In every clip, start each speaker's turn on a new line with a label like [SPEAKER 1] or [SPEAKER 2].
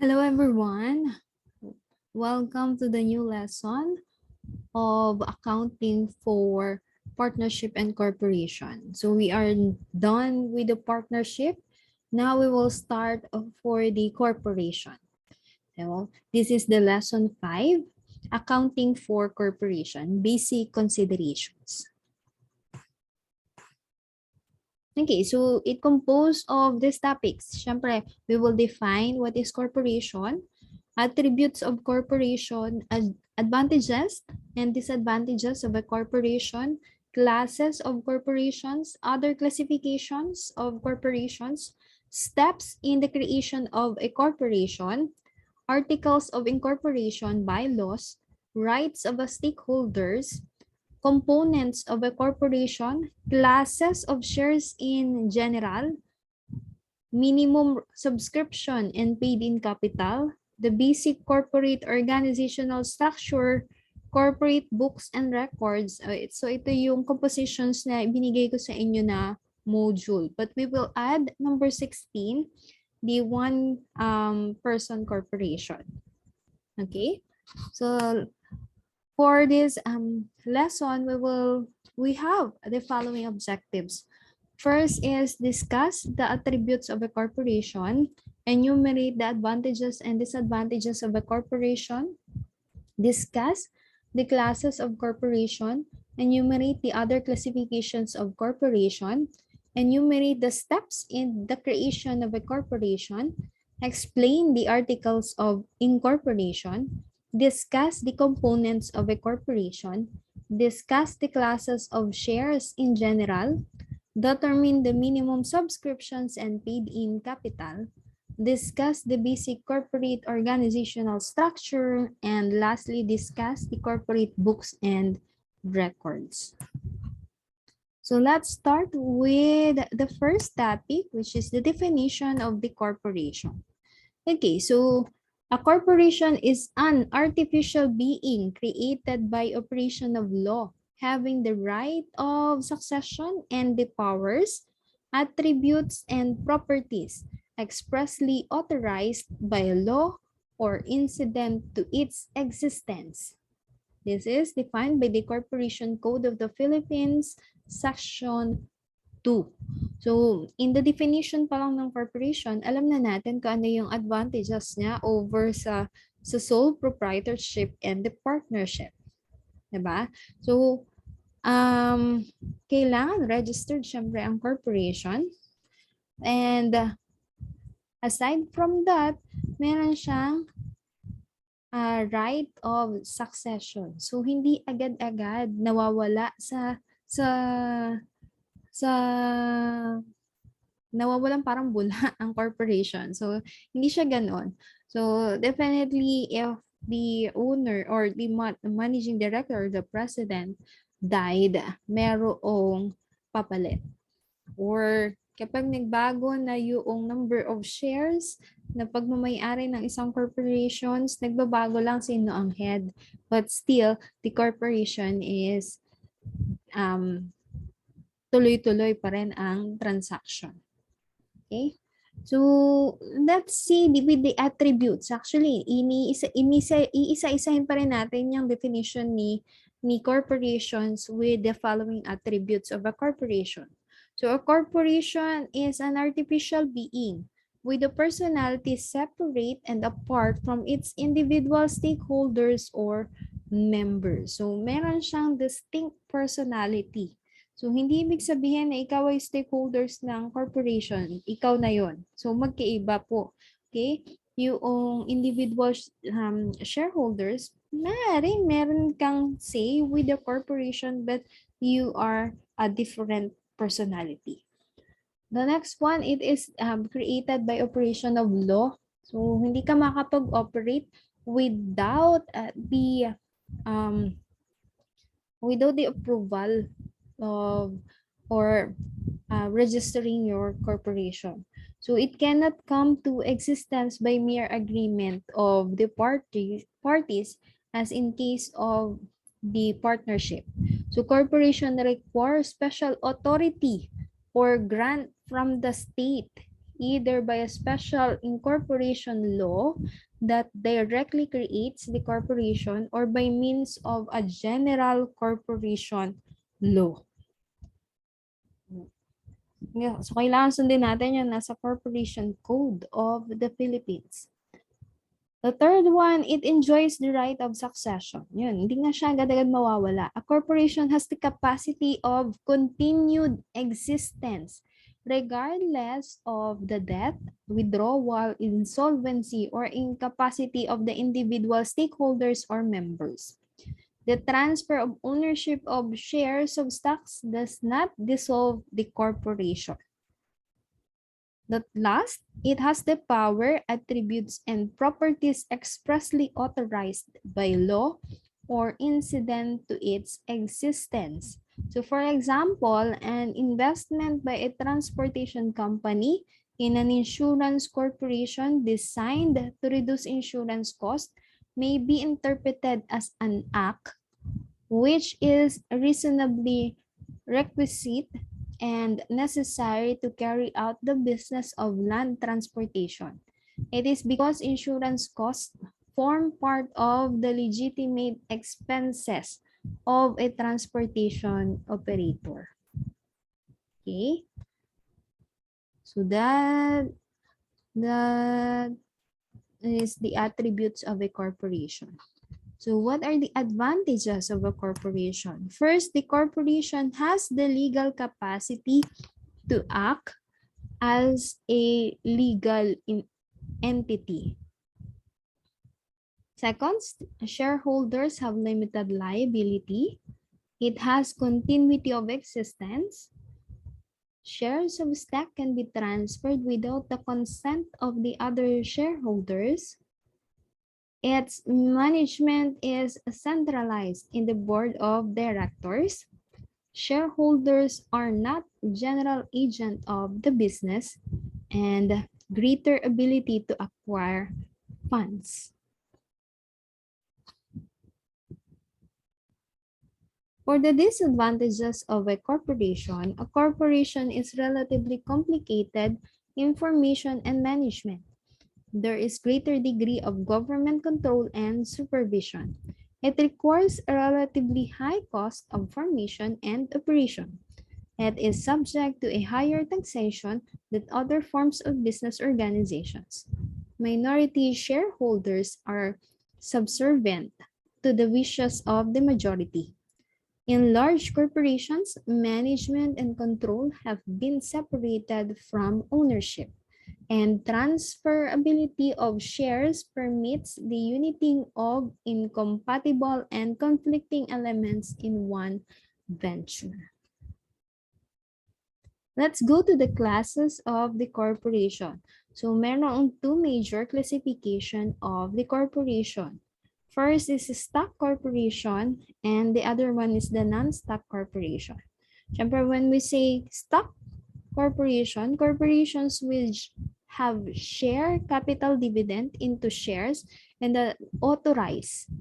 [SPEAKER 1] Hello everyone. Welcome to the new lesson of accounting for partnership and corporation. So we are done with the partnership. Now we will start for the corporation. So this is the lesson 5, accounting for corporation, basic considerations. Okay, so it composed of these topics. Siyempre, we will define what is corporation, attributes of corporation, advantages and disadvantages of a corporation, classes of corporations, other classifications of corporations, steps in the creation of a corporation, articles of incorporation, bylaws, rights of the stakeholders, components of a corporation, classes of shares in general, minimum subscription and paid-in capital, the basic corporate organizational structure, corporate books and records. So ito yung compositions na binigay ko sa inyo na module. But we will add number 16, the one person corporation. Okay? So for this lesson, we have the following objectives. First is discuss the attributes of a corporation, enumerate the advantages and disadvantages of a corporation, discuss the classes of corporation, enumerate the other classifications of corporation, enumerate the steps in the creation of a corporation, explain the articles of incorporation, discuss the components of a corporation, discuss the classes of shares in general, determine the minimum subscriptions and paid-in capital, discuss the basic corporate organizational structure, and lastly, discuss the corporate books and records. So let's start with the first topic, which is the definition of the corporation. Okay, so a corporation is an artificial being created by operation of law, having the right of succession and the powers, attributes, and properties expressly authorized by law or incident to its existence. This is defined by the Corporation Code of the Philippines, Section 2. So, in the definition pa lang ng corporation, alam na natin kung ano yung advantages niya over sa sole proprietorship and the partnership. Diba? So, kailangan registered syempre ang corporation. And aside from that, meron siyang right of succession. So, hindi agad-agad nawawala sa nawawalan parang bula ang corporation. So, hindi siya ganon. So, definitely if the owner or the managing director or the president died, merong papalit. Or kapag nagbago na yung number of shares na pagmamayari ng isang corporations, nagbabago lang sino ang head. But still, the corporation is tuloy-tuloy pa rin ang transaction. Okay? So, let's see with the attributes. Actually, iisa-isahin pa rin natin yung definition ni corporations with the following attributes of a corporation. So, a corporation is an artificial being with a personality separate and apart from its individual stakeholders or members. So, meron siyang distinct personality. So, hindi ibig sabihin na ikaw ay stakeholders ng corporation. Ikaw na yon. So, magkaiba po. Okay? Yung individual shareholders, meron kang say with the corporation but you are a different personality. The next one, it is created by operation of law. So, hindi ka makapag-operate without the approval of or registering your corporation. So it cannot come to existence by mere agreement of the parties as in case of the partnership. So corporation requires special authority or grant from the state either by a special incorporation law that directly creates the corporation or by means of a general corporation law. Yeah, so kailangan sundin natin yung nasa Corporation Code of the Philippines. The third one, it enjoys the right of succession. Yun, hindi nga siya agad-agad mawawala. A corporation has the capacity of continued existence regardless of the death, withdrawal, insolvency, or incapacity of the individual stakeholders or members. The transfer of ownership of shares of stocks does not dissolve the corporation. That last, it has the power, attributes, and properties expressly authorized by law or incident to its existence. So for example, an investment by a transportation company in an insurance corporation designed to reduce insurance costs may be interpreted as an act which is reasonably requisite and necessary to carry out the business of land transportation. It is because insurance costs form part of the legitimate expenses of a transportation operator. Okay? So that is the attributes of a corporation. So what are the advantages of a corporation? First, the corporation has the legal capacity to act as a legal entity. Second, shareholders have limited liability. It has continuity of existence. Shares of stock can be transferred without the consent of the other shareholders. Its management is centralized in the board of directors. Shareholders are not general agent of the business, and greater ability to acquire funds. For the disadvantages of a corporation is relatively complicated information and management. There is greater degree of government control and supervision. It requires a relatively high cost of formation and operation. It is subject to a higher taxation than other forms of business organizations. Minority shareholders are subservient to the wishes of the majority. In large corporations, management and control have been separated from ownership, and transferability of shares permits the uniting of incompatible and conflicting elements in one venture. Let's go to the classes of the corporation. So meron two major classification of the corporation. First is a stock corporation and the other one is the non-stock corporation. Siyempre, when we say stock corporation, corporations which have share capital dividend into shares and authorized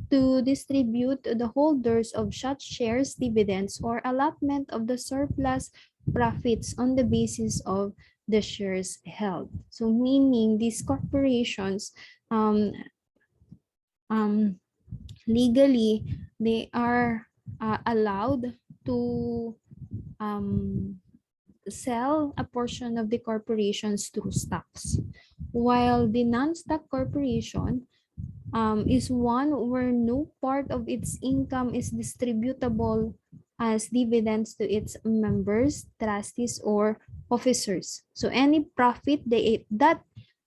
[SPEAKER 1] to distribute to the holders of such shares dividends or allotment of the surplus profits on the basis of the shares held. So meaning these corporations legally they are allowed to sell a portion of the corporations through stocks, while the non-stock corporation is one where no part of its income is distributable as dividends to its members, trustees, or officers. So any profit that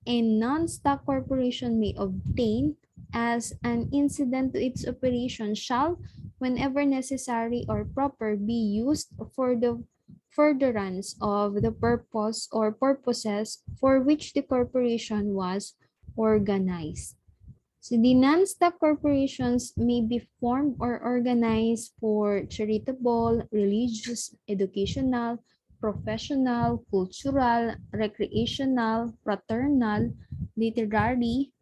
[SPEAKER 1] a non-stock corporation may obtain as an incident to its operation shall, whenever necessary or proper, be used for the furtherance of the purpose or purposes for which the corporation was organized. So the non-stock corporations may be formed or organized for charitable, religious, educational, professional, cultural, recreational, fraternal, literary,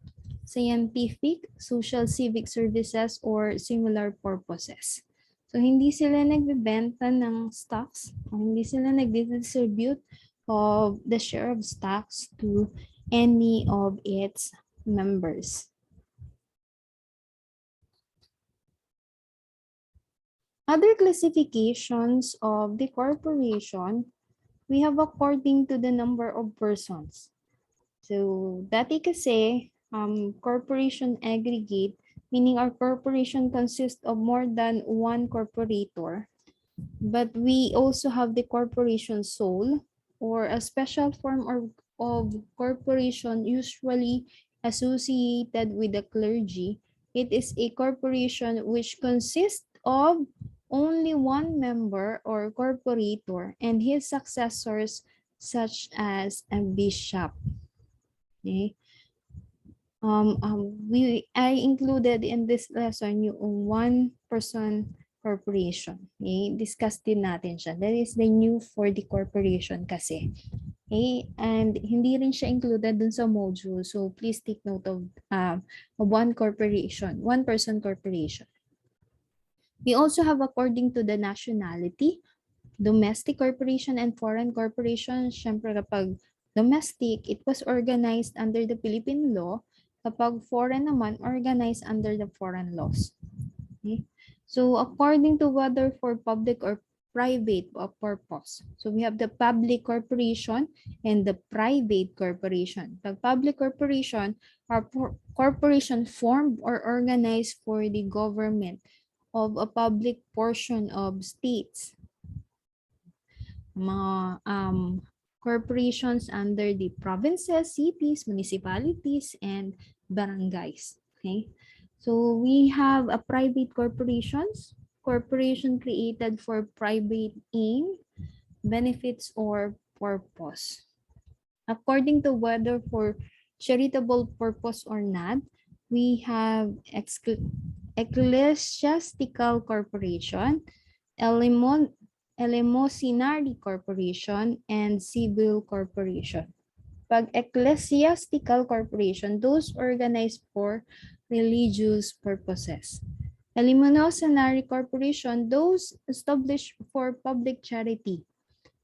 [SPEAKER 1] scientific, social civic services, or similar purposes. So hindi sila nagbebenta ng stocks, o hindi sila nagdistribute of the share of stocks to any of its members. Other classifications of the corporation, we have according to the number of persons. So, dati kasi, corporation aggregate, meaning our corporation consists of more than one corporator. But we also have the corporation sole, or a special form of corporation usually associated with the clergy. It is a corporation which consists of only one member or corporator and his successors, such as a bishop. Okay? I included in this lesson yung one-person corporation. Okay? Discuss din natin siya. That is the new for the corporation kasi. Okay? And hindi rin siya included dun sa module. So please take note of one corporation, one-person corporation. We also have according to the nationality, domestic corporation and foreign corporation. Siyempre kapag domestic, it was organized under the Philippine law. Kapag foreign naman, organized under the foreign laws. Okay? So according to whether for public or private purpose. So we have the public corporation and the private corporation. The public corporation are corporation formed or organized for the government of a public portion of states. Mga corporations under the provinces, cities, municipalities, and barangays. Okay, so we have a private corporations, corporation created for private aim, benefits, or purpose. According to whether for charitable purpose or not, we have ecclesiastical corporation, eleemosynary corporation, and civil corporation. Pag ecclesiastical corporation, those organized for religious purposes. Eleemosynary corporation, those established for public charity.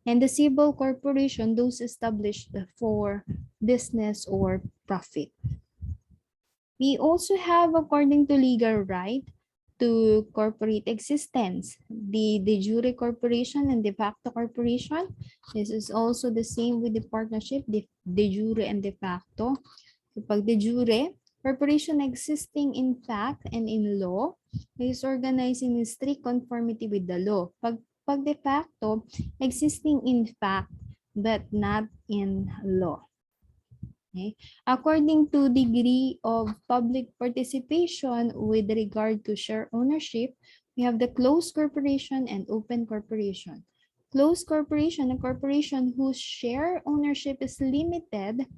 [SPEAKER 1] And the civil corporation, those established for business or profit. We also have, according to legal right, to corporate existence, the de jure corporation and de facto corporation. This is also the same with the partnership, the de jure and de facto. Kapag de jure, corporation existing in fact and in law is organized in strict conformity with the law. Pag de facto, existing in fact but not in law. Okay. According to degree of public participation with regard to share ownership, we have the closed corporation and open corporation. Closed corporation, a corporation whose share ownership is limited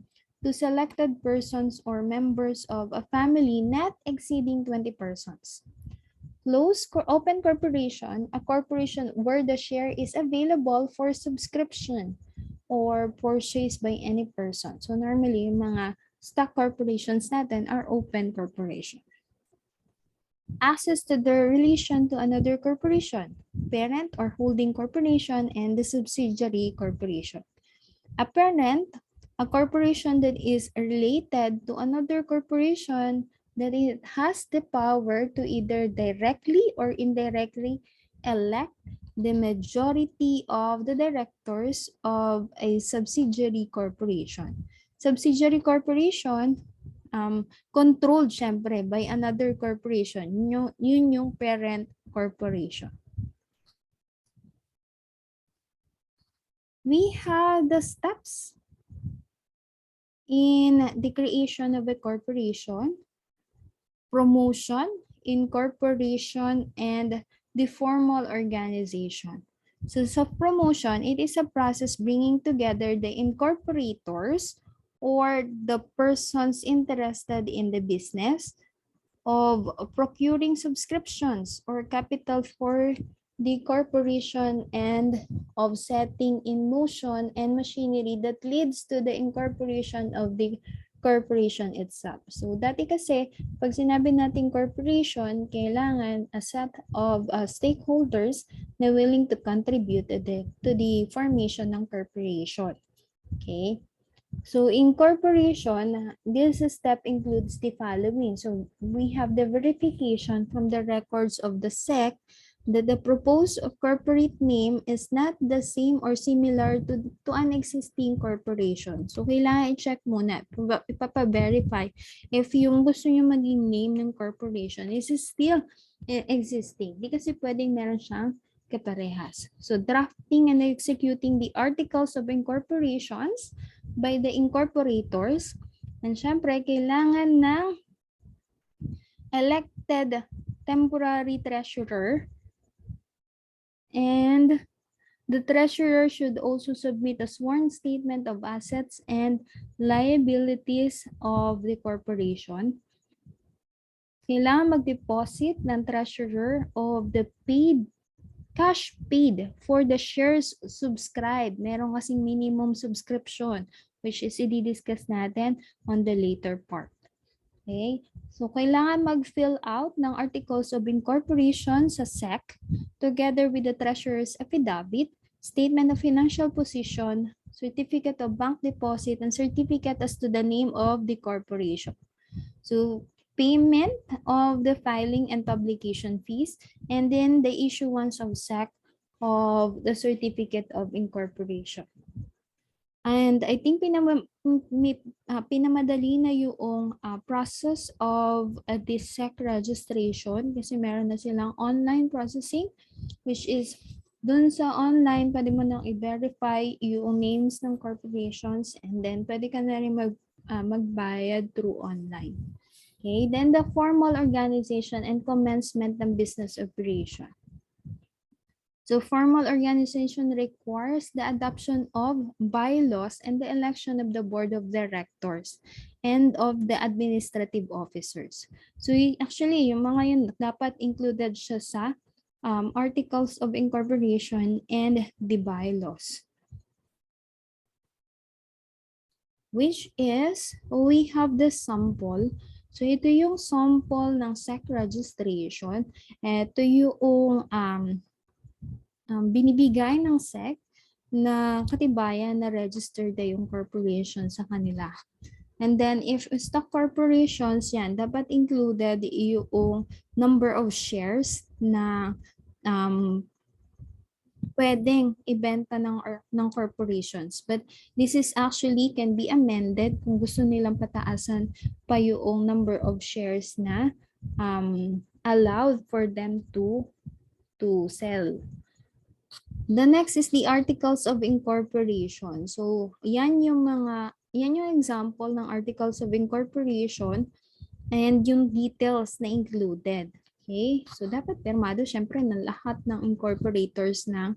[SPEAKER 1] to selected persons or members of a family not exceeding 20 persons. Open corporation, a corporation where the share is available for subscription or purchased by any person. So normally, yung mga stock corporations natin are open corporation. Access to the relation to another corporation, parent or holding corporation, and the subsidiary corporation. A parent, a corporation that is related to another corporation that it has the power to either directly or indirectly elect the majority of the directors of a subsidiary corporation. Subsidiary corporation, controlled syempre by another corporation. Yun yung parent corporation. We have the steps in the creation of a corporation, promotion, incorporation, and the formal organization. So sa promotion, it is a process bringing together the incorporators or the persons interested in the business of procuring subscriptions or capital for the corporation and of setting in motion and machinery that leads to the incorporation of the corporation itself. So dati kasi, pag sinabi natin corporation, kailangan a set of stakeholders na willing to contribute to the formation ng corporation. Okay. So incorporation, this step includes the following. So we have the verification from the records of the SEC that the proposed corporate name is not the same or similar to an existing corporation. So kailangan i-check muna, ipapa-verify if yung gusto nyo maging name ng corporation is still existing. Di kasi pwedeng meron siyang kaparehas. So drafting and executing the articles of incorporations by the incorporators. And syempre, kailangan ng elected temporary treasurer. And the treasurer should also submit a sworn statement of assets and liabilities of the corporation. Kailangan mag-deposit ng treasurer of the cash paid for the shares subscribed. Meron kasing minimum subscription, which is i-discuss natin on the later part. Okay? So, kailangan mag-fill out ng articles of incorporation sa SEC together with the treasurer's affidavit, statement of financial position, certificate of bank deposit, and certificate as to the name of the corporation. So, payment of the filing and publication fees, and then the issuance of SEC of the certificate of incorporation. And I think pinamadali na yung process of the SEC registration kasi meron na silang online processing, which is dun sa online, pwede mo nang i-verify yung names ng corporations, and then pwede ka na rin magbayad through online. Okay, then the formal organization and commencement ng business operation. So formal organization requires the adoption of bylaws and the election of the board of directors and of the administrative officers. So actually, yung mga yun dapat included siya sa articles of incorporation and the bylaws. Which is, we have the sample. So ito yung sample ng SEC registration. Ito yung binibigay ng SEC na katibayan na registered na yung corporation sa kanila. And then if stock corporations yan, dapat included yung number of shares na pwedeng ibenta ng corporations. But this is actually can be amended kung gusto nilang pataasan pa yung number of shares na allowed for them to sell. The next is the articles of incorporation. So, yan yung example ng articles of incorporation and yung details na included. Okay? So, dapat pirmado syempre ng lahat ng incorporators ng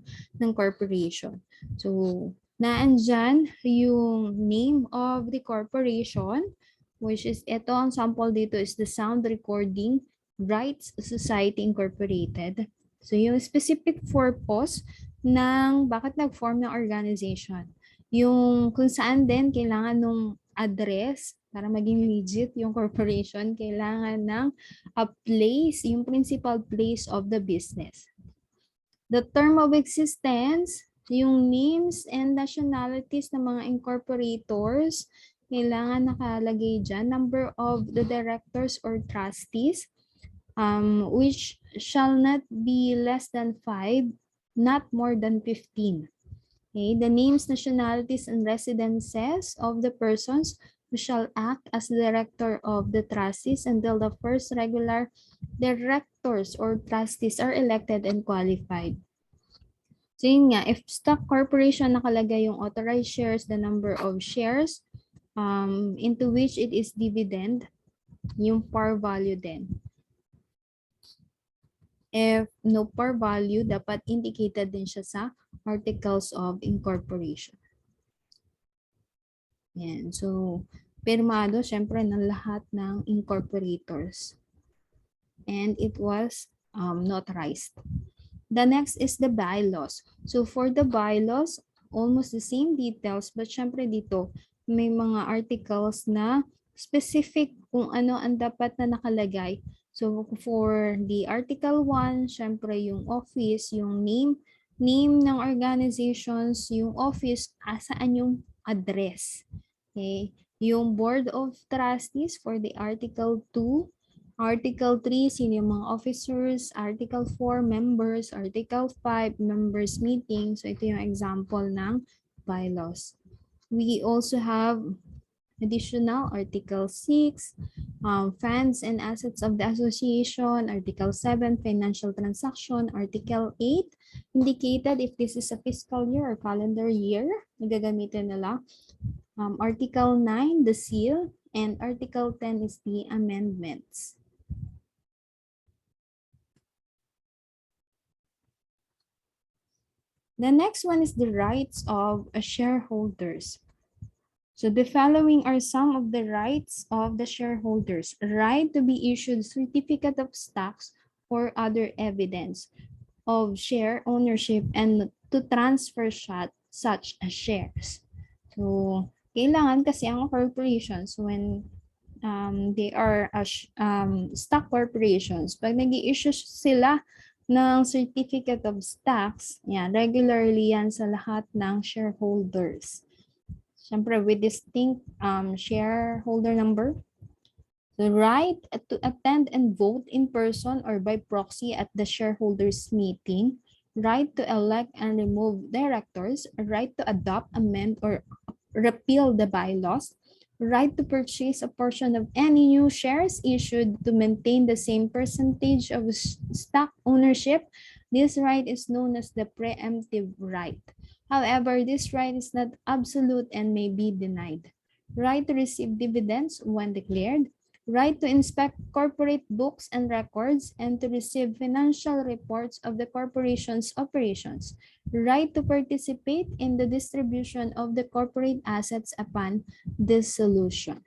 [SPEAKER 1] corporation. So, naandyan yung name of the corporation, which is ito, ang sample dito is the Sound Recording Rights Society Incorporated. So, yung specific purpose ng bakit nag-form ng organization. Yung kung saan din kailangan nung address para maging legit yung corporation, kailangan ng a place, yung principal place of the business. The term of existence, yung names and nationalities ng mga incorporators, kailangan nakalagay dyan. Number of the directors or trustees, which shall not be less than 5, not more than 15. Okay, the names, nationalities, and residences of the persons who shall act as director of the trustees until the first regular directors or trustees are elected and qualified. So yun nga, if stock corporation nakalagay yung authorized shares, the number of shares into which it is dividend, yung par value din. If no par value, dapat indicated din siya sa articles of incorporation. Yan. So, pirmado, syempre, ng lahat ng incorporators. And it was notarized. The next is the bylaws. So, for the bylaws, almost the same details, but syempre dito, may mga articles na specific kung ano ang dapat na nakalagay. So, for the Article 1, syempre yung office, yung name ng organizations, yung office, saan yung address. Okay? Yung Board of Trustees for the Article 2, Article 3, sino yung mga officers, Article 4, members, Article 5, members meeting. So ito yung example ng bylaws. We also have additional Article 6, funds and assets of the association, Article 7, financial transaction, Article 8, indicated if this is a fiscal year or calendar year, nagagamitin nila. Article 9, the seal, and Article 10 is the amendments. The next one is the rights of shareholders. So the following are some of the rights of the shareholders. Right to be issued certificate of stocks or other evidence of share ownership and to transfer such as shares. So, kailangan kasi ang corporations when they are stock corporations, pag nag-i-issue sila ng certificate of stocks, yan, regularly yan sa lahat ng shareholders. Siyempre, with distinct shareholder number. The right to attend and vote in person or by proxy at the shareholders meeting. Right to elect and remove directors. Right to adopt, amend, or repeal the bylaws. Right to purchase a portion of any new shares issued to maintain the same percentage of stock ownership. This right is known as the preemptive right. However, this right is not absolute and may be denied. Right to receive dividends when declared. Right to inspect corporate books and records and to receive financial reports of the corporation's operations. Right to participate in the distribution of the corporate assets upon dissolution.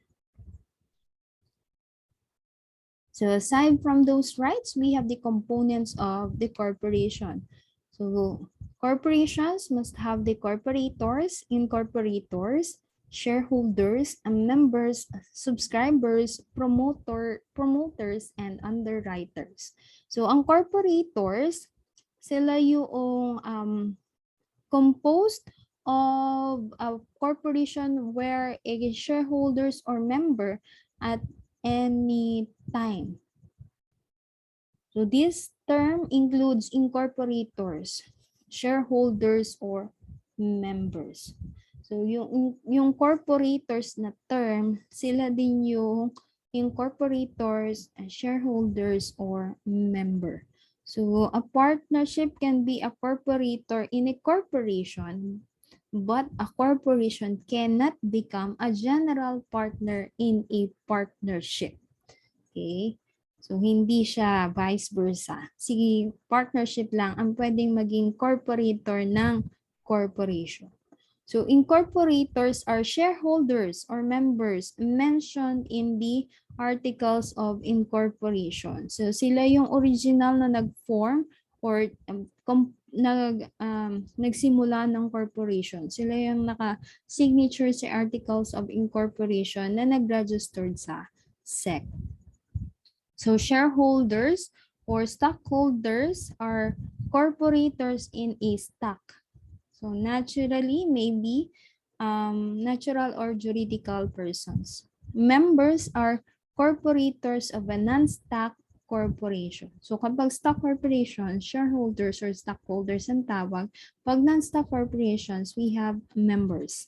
[SPEAKER 1] So aside from those rights, we have the components of the corporation. So corporations must have the corporators, incorporators, shareholders, and members, subscribers, promoters, and underwriters. So ang corporators, sila yung composed of a corporation where a shareholders or member at any time. So this term includes incorporators, shareholders, or members. So yung corporators na term, sila din yung incorporators, shareholders, or member. So a partnership can be a corporator in a corporation, but a corporation cannot become a general partner in a partnership. Okay? So, hindi siya vice versa. Si partnership lang ang pwedeng maging corporator ng corporation. So, incorporators are shareholders or members mentioned in the articles of incorporation. So, sila yung original na nag-form or nagsimula ng corporation. Sila yung naka-signature sa articles of incorporation na nag-registered sa SEC. So shareholders or stockholders are corporators in a stock. So naturally, maybe natural or juridical persons. Members are corporators of a non-stock corporation. So kapag stock corporation, shareholders or stockholders ang tawag. Pag non-stock corporations, we have members.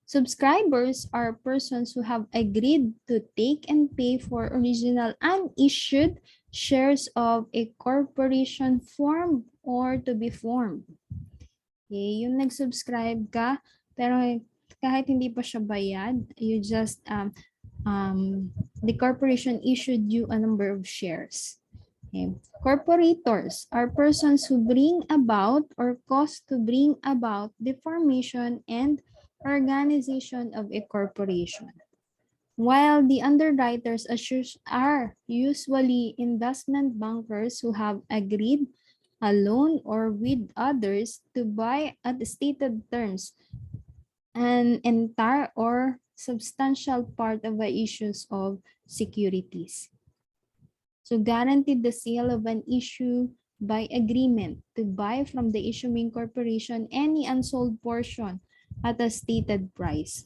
[SPEAKER 1] Subscribers are persons who have agreed to take and pay for original unissued shares of a corporation formed or to be formed. Okay, yung nag-subscribe ka, pero kahit hindi pa siya bayad, you just, the corporation issued you a number of shares. Okay. Corporators are persons who bring about or cause to bring about the formation and organization of a corporation. While the underwriters are usually investment bankers who have agreed alone or with others to buy at stated terms an entire or substantial part of the issues of securities. So guaranteed the sale of an issue by agreement to buy from the issuing corporation any unsold portion at a stated price,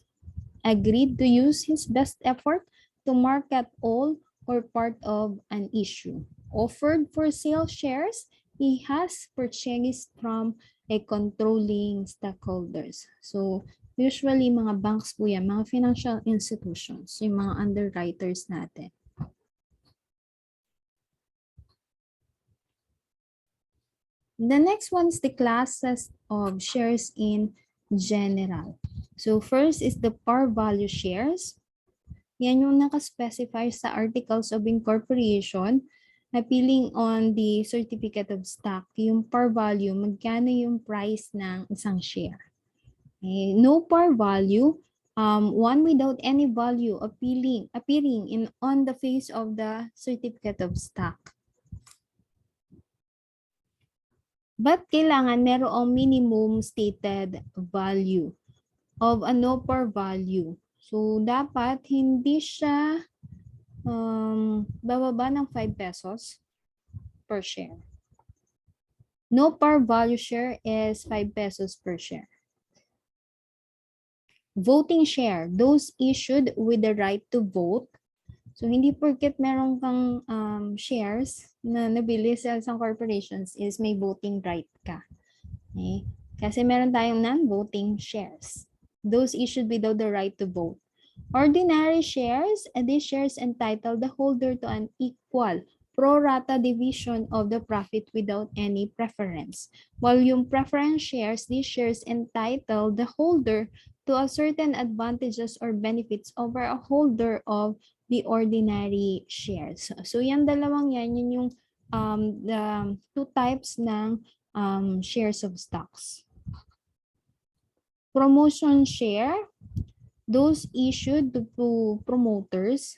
[SPEAKER 1] agreed to use his best effort to market all or part of an issue, offered for sale shares he has purchased from a controlling stockholders. So, usually mga banks po yan, mga financial institutions, yung mga underwriters natin. The next one is the classes of shares in general. So first is the par value shares. Yan yung nakaspecify sa Articles of Incorporation, appealing on the certificate of stock, yung par value, magkano yung price ng isang share. Okay. No par value, one without any value appearing on the face of the certificate of stock. But kailangan merong minimum stated value of a no par value. So, dapat hindi siya bababa ng 5 pesos per share. No par value share is 5 pesos per share. Voting share, those issued with the right to vote. So, hindi porket meron kang shares na nabili sa isang corporations is may voting right ka. Okay? Kasi meron tayong non-voting shares. Those issued without the right to vote. Ordinary shares, these shares entitle the holder to an equal pro rata division of the profit without any preference. While yung preference shares, these shares entitle the holder to a certain advantages or benefits over a holder of the ordinary shares. So yung dalawang yan, yun yung the two types ng shares of stocks. Promotion share, those issued to promoters.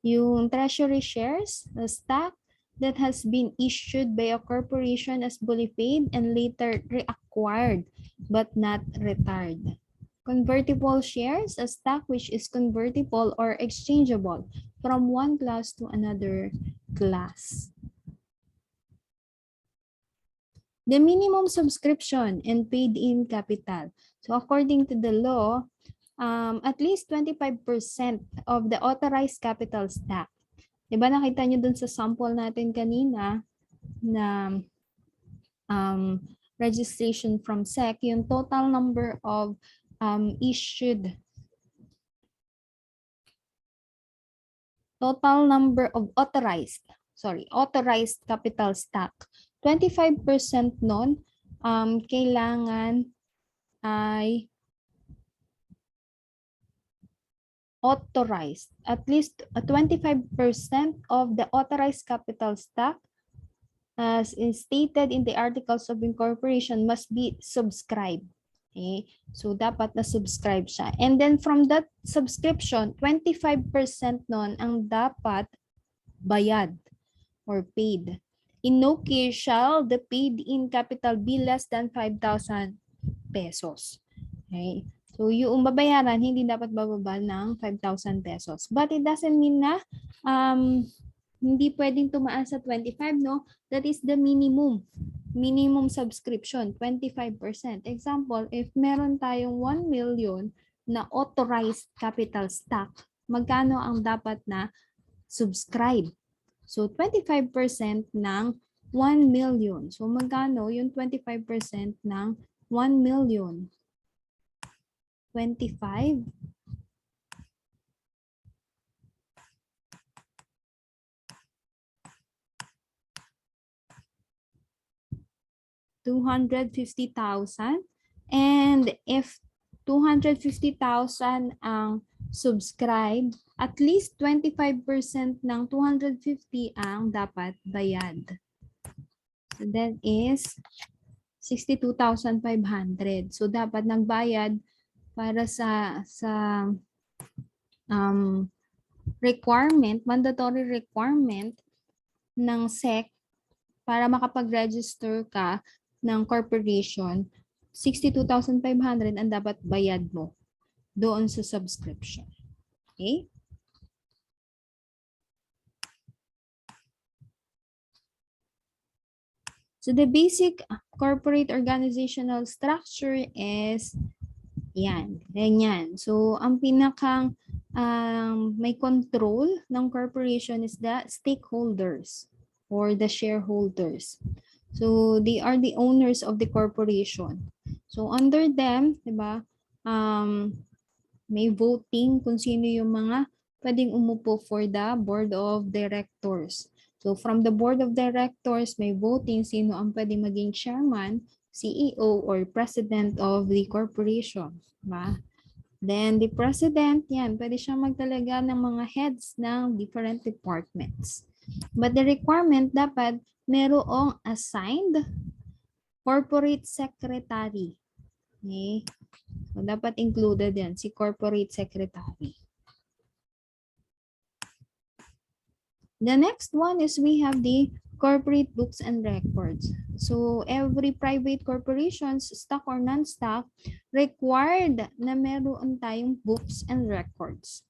[SPEAKER 1] Yung treasury shares, a stock that has been issued by a corporation as fully paid and later reacquired but not retired. Convertible shares, a stock which is convertible or exchangeable from one class to another class. The minimum subscription and paid-in capital. So according to the law, at least 25% of the authorized capital stock. Diba nakita nyo dun sa sample natin kanina na registration from SEC, yung total number of total number of authorized capital stock. 25% nun, kailangan ay authorized. At least 25% of the authorized capital stock as is stated in the Articles of Incorporation must be subscribed. Okay? So, dapat na-subscribe siya. And then from that subscription, 25% nun ang dapat bayad or paid. In no case shall the paid-in capital be less than 5,000 pesos. Okay? So, yung babayaran, hindi dapat bababa ng 5,000 pesos. But it doesn't mean na hindi pwedeng tumaas sa 25, no? That is the minimum subscription, 25%. Example, if meron tayong 1 million na authorized capital stock, magkano ang dapat na subscribe? So, 25% ng 1 million. So, magkano yung 25% ng 1 million? 25. 250,000. And if 250,000 ang subscribe, at least 25% ng 250 ang dapat bayad. So that is 62,500. So dapat nagbayad para sa requirement, mandatory requirement ng SEC para makapag-register ka ng corporation, 62,500 ang dapat bayad mo doon sa subscription. Okay? So the basic corporate organizational structure is Yan, ganyan. So, ang pinakang may control ng corporation is the stakeholders or the shareholders. So, they are the owners of the corporation. So, under them, di ba, may voting kung sino yung mga pwedeng umupo for the board of directors. So, from the board of directors, may voting sino ang pwedeng maging chairman, CEO, or president of the corporation. Diba? Then, the president, yan, pwede siyang magtalaga ng mga heads ng different departments. But the requirement, dapat merong assigned corporate secretary. Okay? So, dapat included yan, si corporate secretary. The next one is we have the corporate books and records. So, every private corporations, stock or non-stock, required na meron tayong books and records.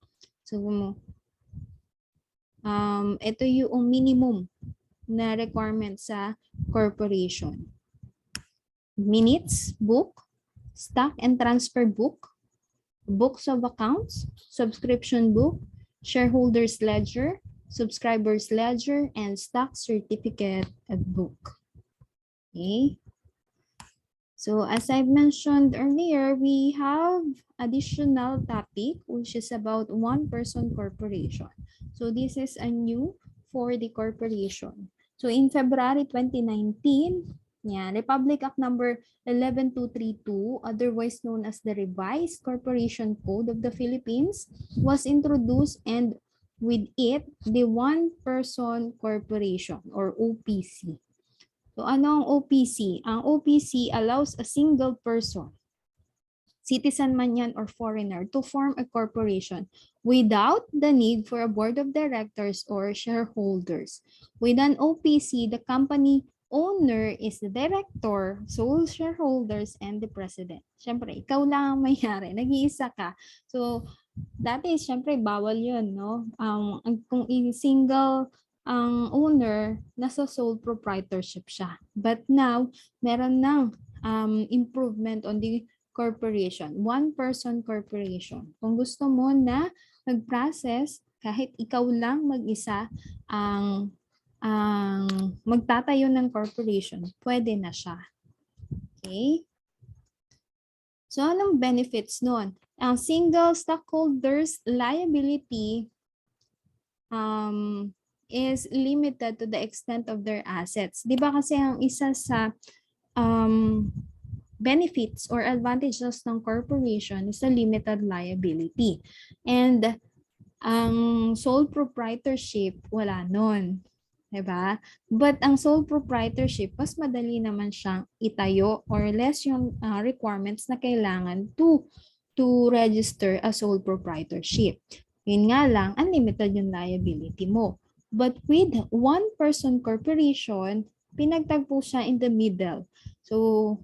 [SPEAKER 1] So, ito yung minimum na requirement sa corporation. Minutes book, stock and transfer book, books of accounts, subscription book, shareholders ledger, subscribers ledger, and stock certificate book. Okay. So as I mentioned earlier, we have additional topic which is about one-person corporation. So this is a new for the corporation. So in February 2019, Republic Act number 11232, otherwise known as the Revised Corporation Code of the Philippines, was introduced, and with it, the one-person corporation or OPC. So ano ang OPC? Ang OPC allows a single person, citizen man yan or foreigner, to form a corporation without the need for a board of directors or shareholders. With an OPC, the company owner is the director, sole shareholders, and the president. Siyempre, ikaw lang ang may-ari, nag-iisa ka. So, dati, siyempre, bawal yun, no? Kung single ang owner, nasa sole proprietorship siya. But now, meron ng improvement on the corporation, one-person corporation. Kung gusto mo na mag-process, kahit ikaw lang mag-isa ang magtatayo ng corporation, pwede na siya. Okay? So, anong benefits nun? Ang single stockholders liability is limited to the extent of their assets. Di ba kasi ang isa sa benefits or advantages ng corporation is a limited liability. And ang sole proprietorship, wala nun. Diba? But ang sole proprietorship, mas madali naman siyang itayo or less yung requirements na kailangan to register a sole proprietorship. Yun nga lang, unlimited yung liability mo. But with one-person corporation, pinagtagpo siya in the middle. So,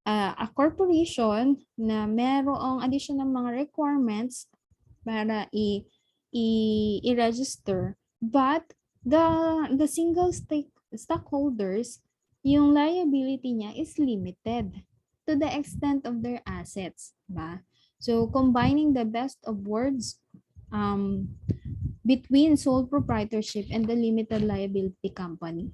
[SPEAKER 1] a corporation na merong additional mga requirements para i-register, but the single stockholders, yung liability niya is limited to the extent of their assets. Ba? So, combining the best of words between sole proprietorship and the limited liability company.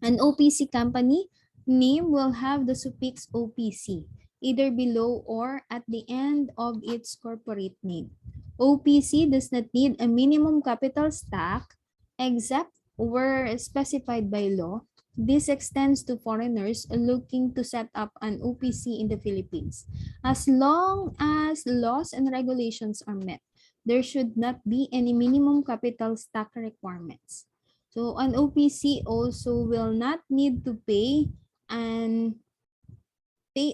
[SPEAKER 1] An OPC company name will have the suffix OPC, either below or at the end of its corporate name. OPC does not need a minimum capital stock except where specified by law. This extends to foreigners looking to set up an OPC in the Philippines. As long as laws and regulations are met, there should not be any minimum capital stock requirements. So an OPC also will not need to pay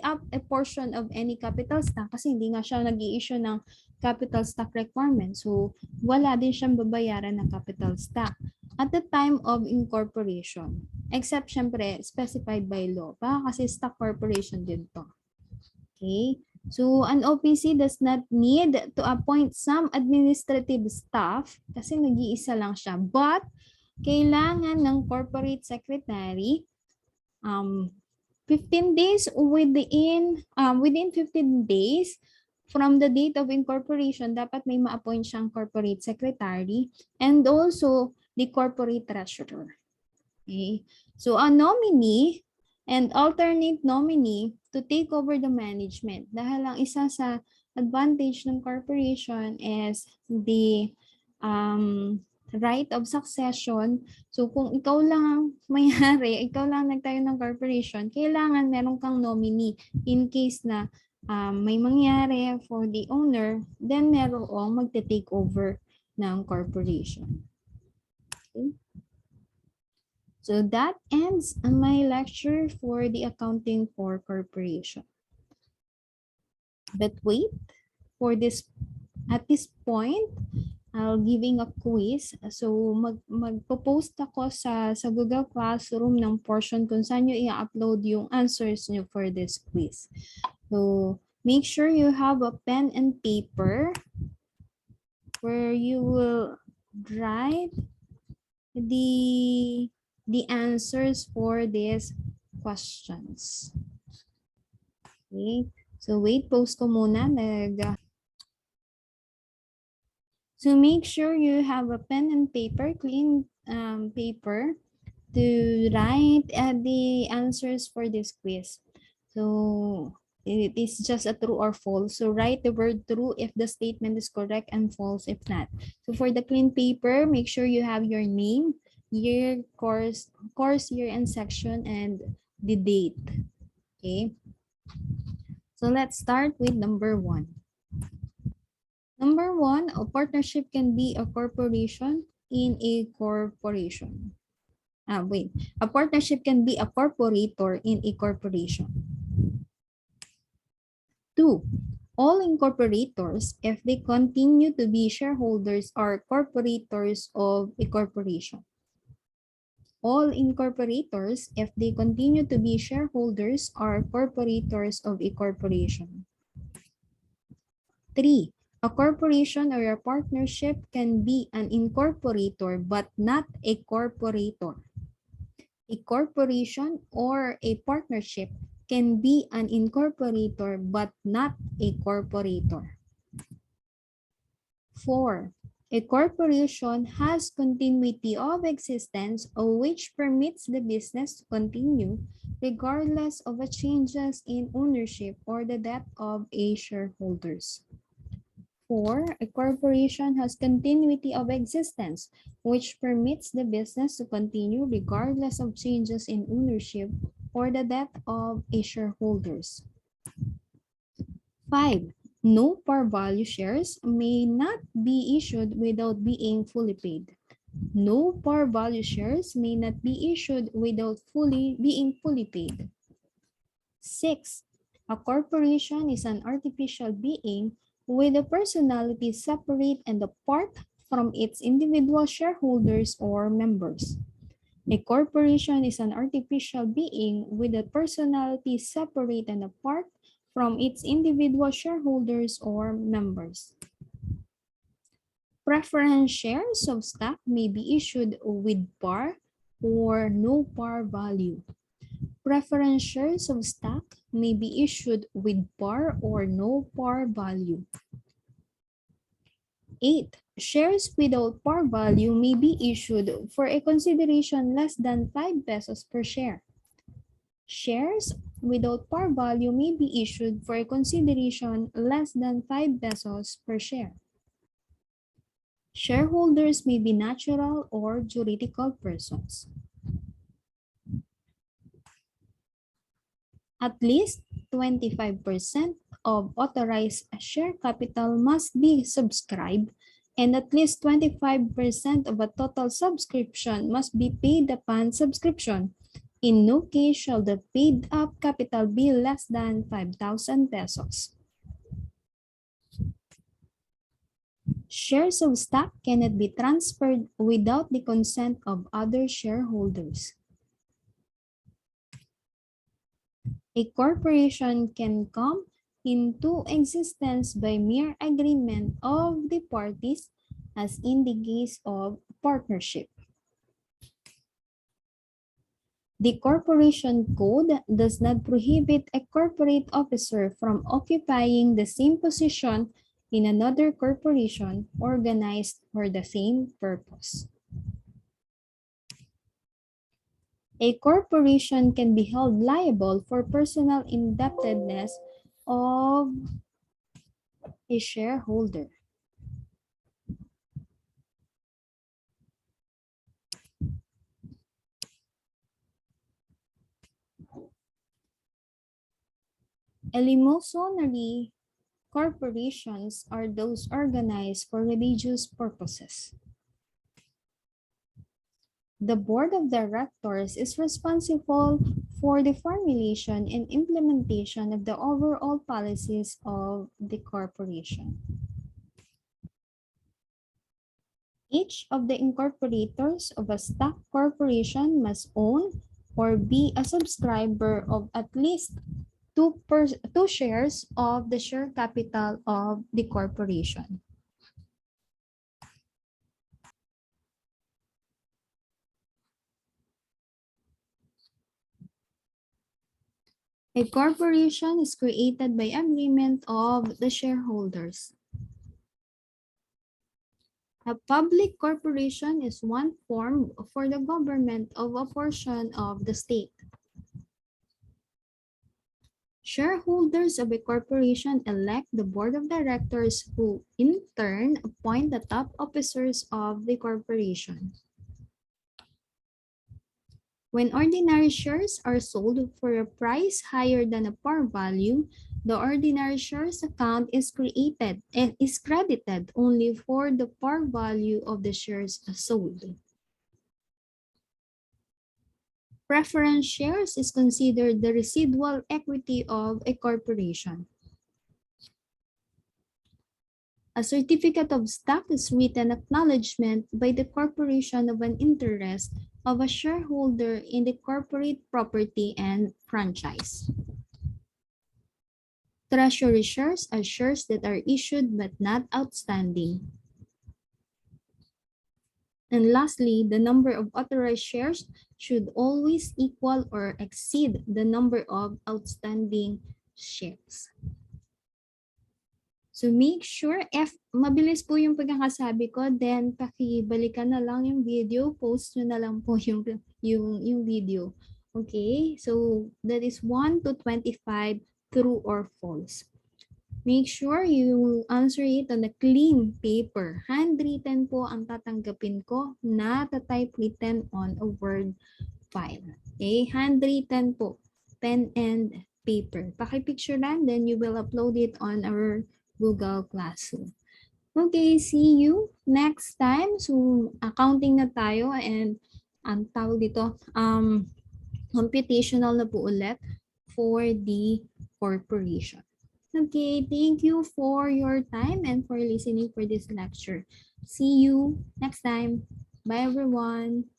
[SPEAKER 1] up a portion of any capital stock kasi hindi nga siya nag-i-issue ng capital stock requirement. So, wala din siyang babayaran ng capital stock at the time of incorporation. Except, syempre, specified by law. Kasi stock corporation din to. Okay? So, an OPC does not need to appoint some administrative staff kasi nag-iisa lang siya. But, kailangan ng corporate secretary 15 days within 15 days from the date of incorporation, dapat may ma-appoint siyang corporate secretary and also the corporate treasurer. Okay? So a nominee and alternate nominee to take over the management. Dahil ang isa sa advantage ng corporation is the right of succession. So kung ikaw lang ang mayari, ikaw lang nagtayo ng corporation, kailangan meron kang nominee in case na may mangyari for the owner, then merong magte-take over ng corporation. Okay? So that ends my lecture for the accounting for corporation. But wait, at this point, I'll giving a quiz. So magpo-post ako sa Google Classroom ng portion kung saan nyo i-upload yung answers nyo for this quiz. So make sure you have a pen and paper where you will write the answers for these questions. Okay. So wait, post ko muna. So make sure you have a pen and paper, clean paper to write the answers for this quiz. So it is just a true or false. So write the word true if the statement is correct and false if not. So for the clean paper, make sure you have your name, year, course year and section, and the date. Okay. So let's start with number 1. Number 1, a partnership can be a corporation in a corporation. A partnership can be a corporator in a corporation. 2, all incorporators, if they continue to be shareholders, are corporators of a corporation. All incorporators, if they continue to be shareholders, are corporators of a corporation. 3, a corporation or a partnership can be an incorporator but not a corporator. A corporation or a partnership can be an incorporator but not a corporator. 4, a corporation has continuity of existence which permits the business to continue regardless of changes in ownership or the death of a shareholders. 4, a corporation has continuity of existence, which permits the business to continue regardless of changes in ownership or the death of a shareholders. 5, no par value shares may not be issued without being fully paid. No par value shares may not be issued without being fully paid. 6, a corporation is an artificial being with a personality separate and apart from its individual shareholders or members. A corporation is an artificial being with a personality separate and apart from its individual shareholders or members. Preference shares of stock may be issued with par or no par value. Preference shares of stock may be issued with par or no par value. 8, shares without par value may be issued for a consideration less than 5 pesos per share. Shares without par value may be issued for a consideration less than 5 pesos per share. Shareholders may be natural or juridical persons. At least 25% of authorized share capital must be subscribed, and at least 25% of a total subscription must be paid upon subscription. In no case shall the paid-up capital be less than 5,000 pesos. Shares of stock cannot be transferred without the consent of other shareholders. A corporation can come into existence by mere agreement of the parties, as in the case of partnership. The corporation code does not prohibit a corporate officer from occupying the same position in another corporation organized for the same purpose. A corporation can be held liable for personal indebtedness of a shareholder. Eleemosynary corporations are those organized for religious purposes. The board of directors is responsible for the formulation and implementation of the overall policies of the corporation. Each of the incorporators of a stock corporation must own or be a subscriber of at least two shares of the share capital of the corporation. A corporation is created by agreement of the shareholders. A public corporation is one formed for the government of a portion of the state. Shareholders of a corporation elect the board of directors who, in turn, appoint the top officers of the corporation. When ordinary shares are sold for a price higher than a par value, the ordinary shares account is created and is credited only for the par value of the shares sold. Preference shares is considered the residual equity of a corporation. A certificate of stock is written acknowledgement by the corporation of an interest of a shareholder in the corporate property and franchise. Treasury shares are shares that are issued but not outstanding. And lastly, the number of authorized shares should always equal or exceed the number of outstanding shares. So make sure, mabilis po yung pagkakasabi ko, then pakibalikan na lang yung video, post nyo na lang po yung video. Okay, so that is 1 to 25, true or false. Make sure you answer it on a clean paper. Handwritten po ang tatanggapin ko, not a typewritten on a Word file. Okay, handwritten po, pen and paper. Pakipicturean, then you will upload it on our Google Classroom. Okay, see you next time. So, accounting na tayo and ang tawag dito, computational na po ulit for the corporation. Okay, thank you for your time and for listening for this lecture. See you next time. Bye, everyone.